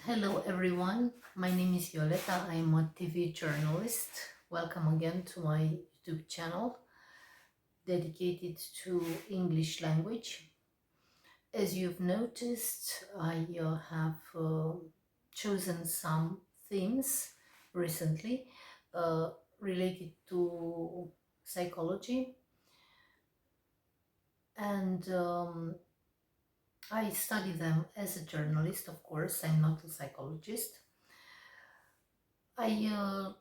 Hello everyone, my name is Violeta. I am a TV journalist. Welcome again to my YouTube channel dedicated to English language. As you've noticed, I have chosen some themes recently uh, related to psychology, and I study them as a journalist. Of course, I'm not a psychologist. I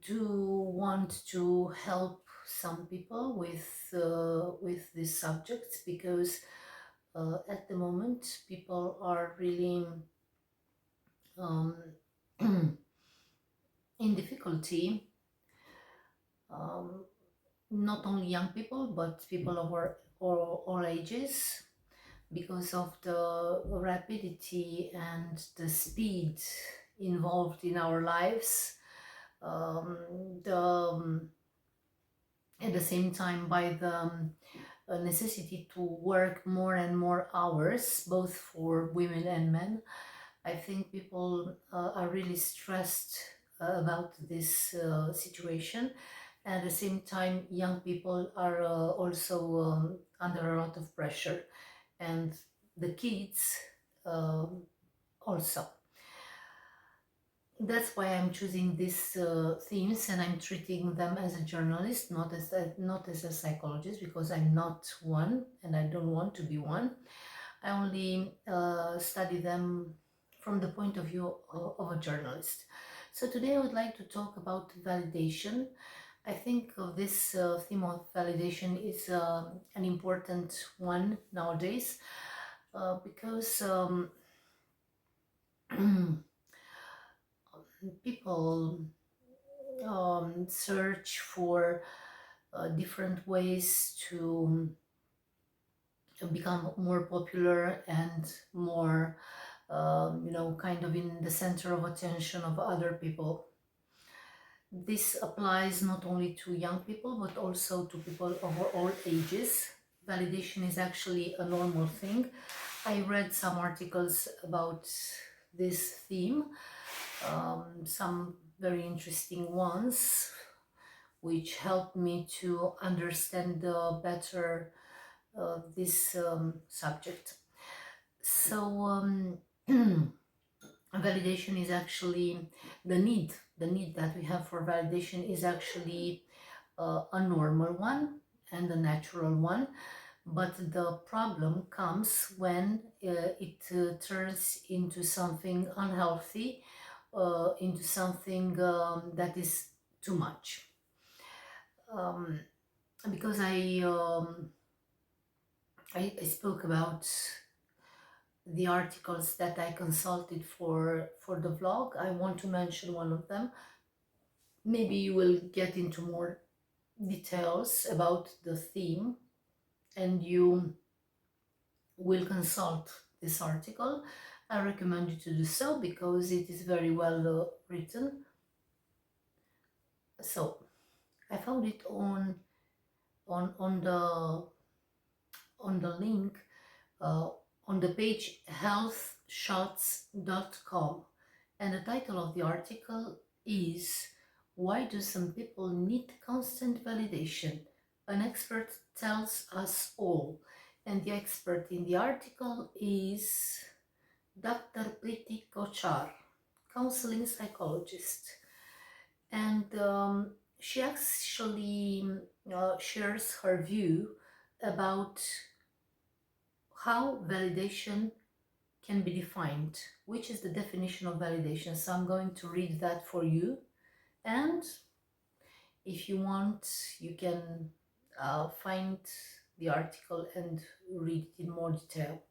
do want to help some people with these subjects because at the moment people are really um, in difficulty. Um, Not only young people but people of all ages, because of the rapidity and the speed involved in our lives. The At the same time, by the necessity to work more and more hours, both for women and men, I think people are really stressed about this situation. At the same time, young people are also under a lot of pressure, and the kids um also. That's why I'm choosing these themes, and I'm treating them as a journalist, not as a psychologist, because I'm not one and I don't want to be one. I only study them from the point of view of a journalist. So today I would like to talk about validation. I think this theme of validation is an important one nowadays because people search for different ways to become more popular and more, kind of in the center of attention of other people. This applies not only to young people but also to people of all ages. Validation is actually a normal thing. I read some articles about this theme, some very interesting ones, which helped me to understand better this subject. So, validation is actually the need that we have for validation is actually a normal one and a natural one. But the problem comes when it turns into something unhealthy, into something that is too much. Um, because I spoke about the articles that I consulted for the vlog. I want to mention one of them. Maybe you will get into more details about the theme and you will consult this article. I recommend you to do so because it is very well written. So I found it on on the on the link uh, on the page healthshots.com, and the title of the article is "Why Do Some People Need Constant Validation? An expert tells us all." And the expert in the article is Dr. Preeti Kochar, counseling psychologist, and she actually shares her view about how validation can be defined, which is the definition of validation. So I'm going to read that for you, and if you want, you can find the article and read it in more detail.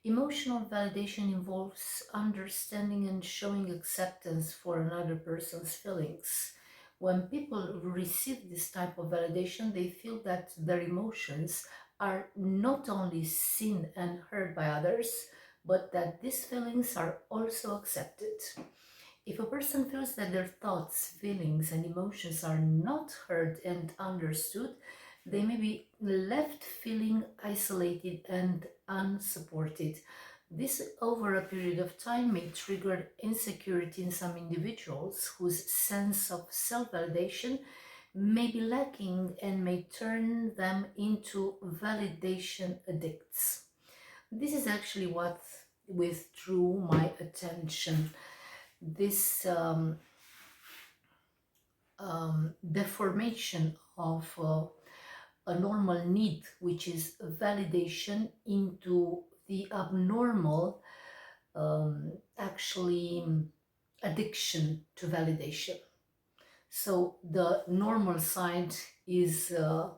Emotional validation involves understanding and showing acceptance for another person's feelings. When people receive this type of validation, they feel that their emotions are not only seen and heard by others, but that these feelings are also accepted. If a person feels that their thoughts, feelings, and emotions are not heard and understood, they may be left feeling isolated and unsupported. This, over a period of time, may trigger insecurity in some individuals whose sense of self-validation may be lacking and may turn them into validation addicts. This is actually what withdrew my attention. This deformation of a normal need, which is validation, into the abnormal, actually, addiction to validation. So the normal side is a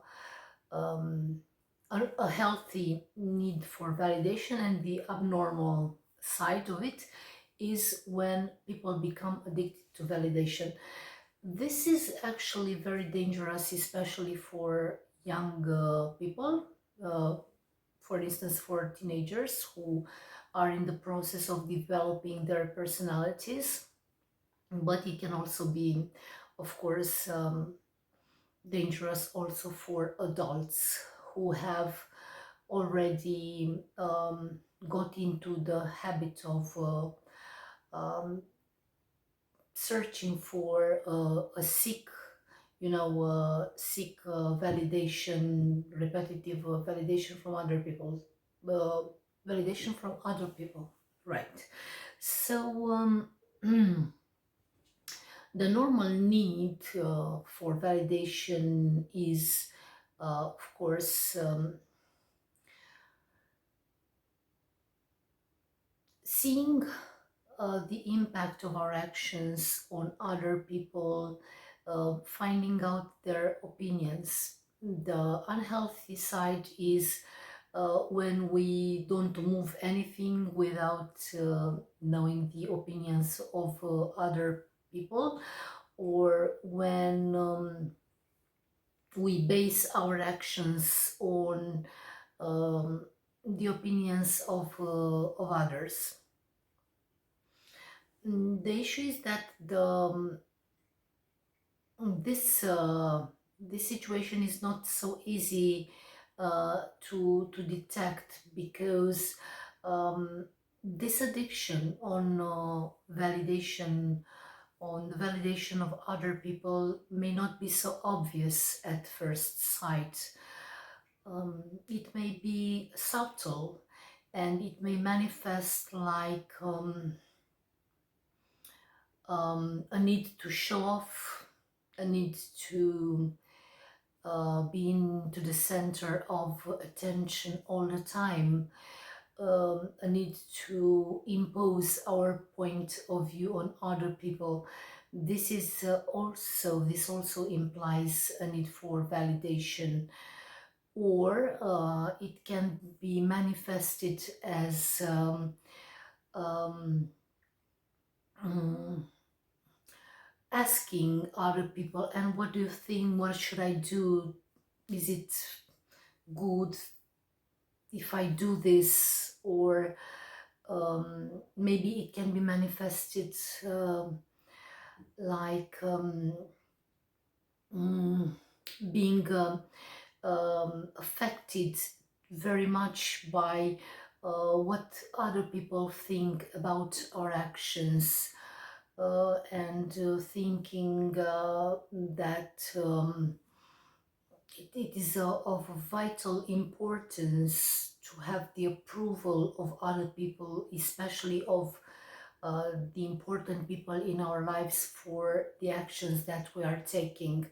healthy need for validation, and the abnormal side of it is when people become addicted to validation. This is actually very dangerous, especially for young people. Uh, for instance, for teenagers who are in the process of developing their personalities. But it can also be, of course, dangerous also for adults who have already got into the habit of searching for a seek, seek validation, repetitive validation from other people, uh, validation from other people, right? So the normal need for validation is, of course, seeing the impact of our actions on other people, finding out their opinions. The unhealthy side is when we don't move anything without knowing the opinions of other people, or when we base our actions on the opinions of others. The issue is that this situation is not so easy to detect, because this addiction on the validation of other people may not be so obvious at first sight. It may be subtle, and it may manifest like a need to show off, a need to being to the center of attention all the time, a need to impose our point of view on other people. This also implies a need for validation, or it can be manifested as um, mm, asking other people, and what do you think, what should I do, is it good if I do this? Or maybe it can be manifested like mm, being affected very much by what other people think about our actions, and thinking that it is of vital importance to have the approval of other people, especially of the important people in our lives, for the actions that we are taking.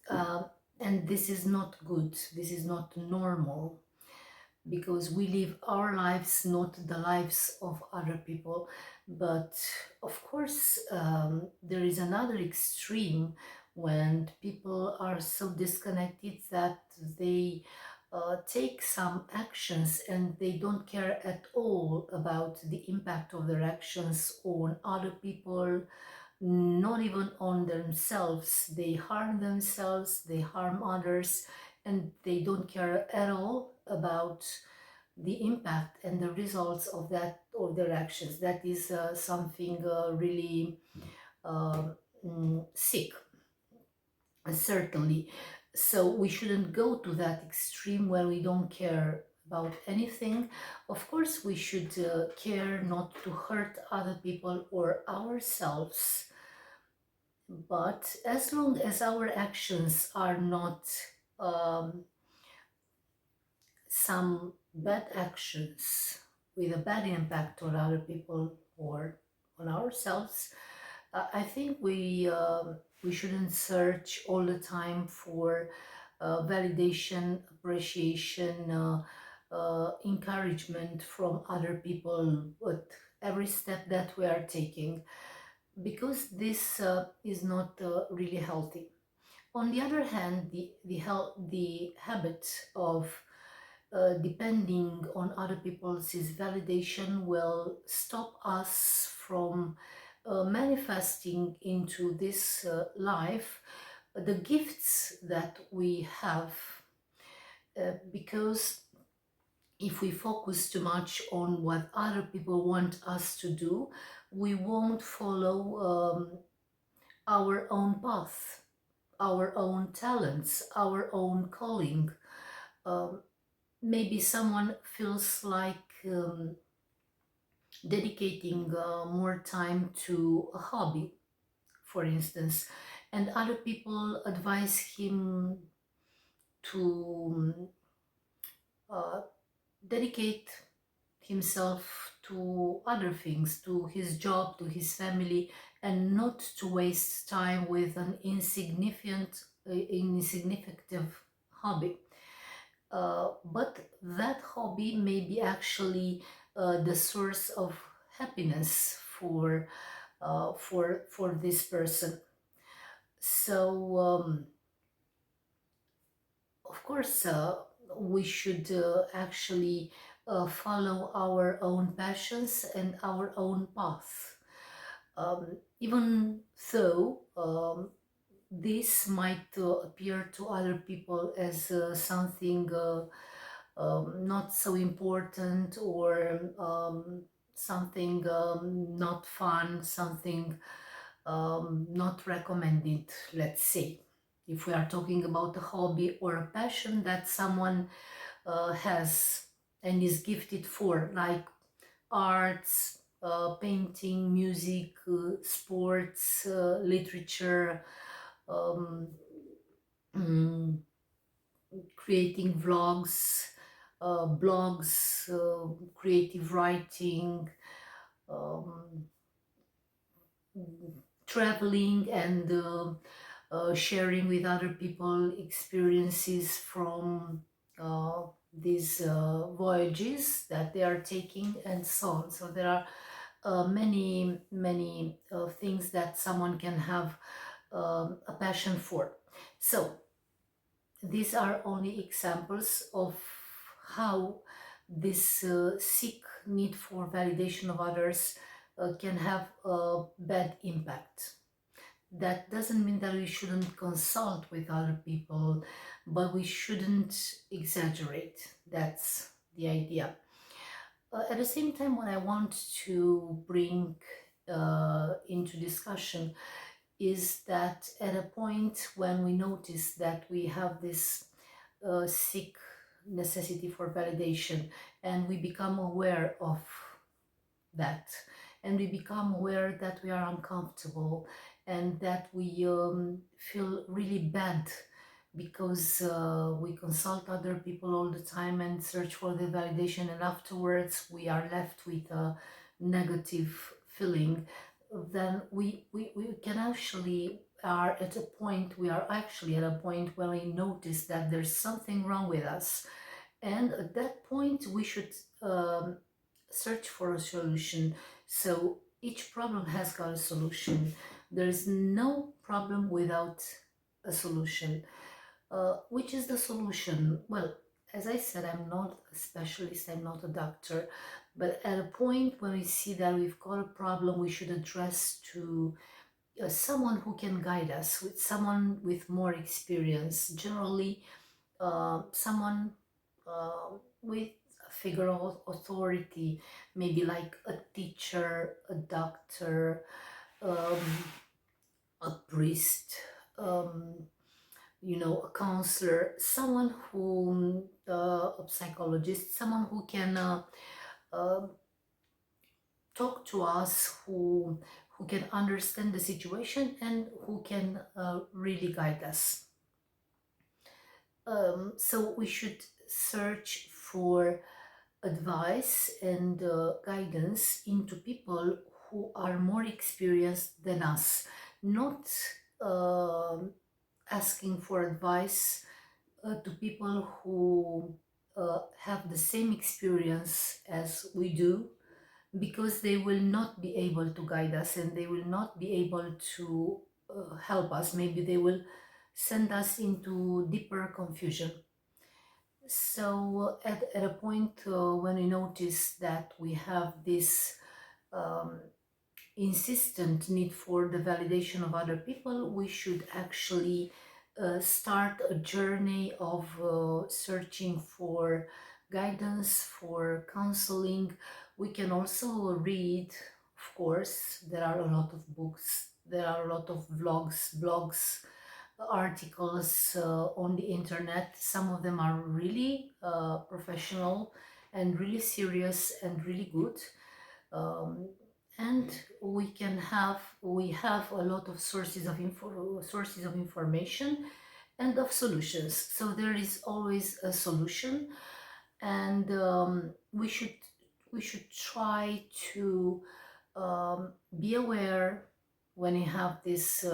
Uh, and this is not good, this is not normal, because we live our lives, not the lives of other people. But of course, there is another extreme, when people are so disconnected that they take some actions and they don't care at all about the impact of their actions on other people, not even on themselves. They harm themselves, they harm others, and they don't care at all about the impact and the results of that, of their actions. That is something really sick, certainly. So we shouldn't go to that extreme where we don't care about anything. Of course, we should care not to hurt other people or ourselves, but as long as our actions are not um, some bad actions with a bad impact on other people or on ourselves, I think we shouldn't search all the time for validation, appreciation, encouragement from other people with every step that we are taking, because this is not really healthy. On the other hand, the habit of depending on other people's validation will stop us from manifesting into this life the gifts that we have, because if we focus too much on what other people want us to do, we won't follow our own path, our own talents, our own calling. Um, Maybe someone feels like dedicating more time to a hobby, for instance, and other people advise him to uh, dedicate himself to other things, to his job, to his family, and not to waste time with an insignificant hobby. But that hobby may be actually the source of happiness for this person. So of course, we should actually follow our own passions and our own path. Even though this might appear to other people as something not so important, or something not fun, something not recommended, let's say. If we are talking about a hobby or a passion that someone has and is gifted for, like arts, painting, music, sports, literature, um, mm, creating vlogs, blogs, creative writing, um, traveling, and sharing with other people experiences from these voyages that they are taking, and so on. So there are many things that someone can have a passion for. So these are only examples of how this sick need for validation of others can have a bad impact. That doesn't mean that we shouldn't consult with other people, but we shouldn't exaggerate. That's the idea. At the same time, what I want to bring into discussion is that at a point when we notice that we have this sick necessity for validation, and we become aware of that, and we become aware that we are uncomfortable, and that we feel really bad because we consult other people all the time and search for the validation, and afterwards we are left with a negative feeling. Then we can actually are at a point we are actually at a point where we notice that there's something wrong with us, and at that point we should search for a solution. So each problem has got a solution. There is no problem without a solution. Which is the solution? Well, as I said, I'm not a specialist, I'm not a doctor, but at a point when we see that we've got a problem, we should address to someone who can guide us, with someone with more experience, generally someone with a figure of authority, maybe like a teacher, a doctor, um, a priest, um, a counselor, someone who, a psychologist, someone who can uh, talk to us, who can understand the situation and who can really guide us. So we should search for advice and guidance into people who are more experienced than us, not asking for advice to people who have the same experience as we do, because they will not be able to guide us and they will not be able to help us. Maybe they will send us into deeper confusion. So at a point when we notice that we have this um, insistent need for the validation of other people, we should actually start a journey of searching for guidance, for counseling. We can also read, of course, there are a lot of books, there are a lot of blogs, articles on the internet. Some of them are really professional and really serious and really good. Um, and we have a lot of sources of information and of solutions. So there is always a solution, and we should try to be aware when you have this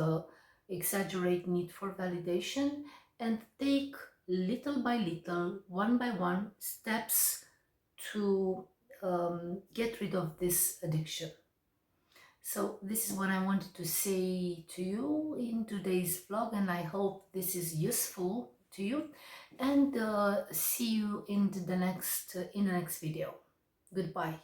exaggerate need for validation, and take little by little, one by one, steps to get rid of this addiction. So this is what I wanted to say to you in today's vlog, and I hope this is useful to you, and see you in the next video. Goodbye.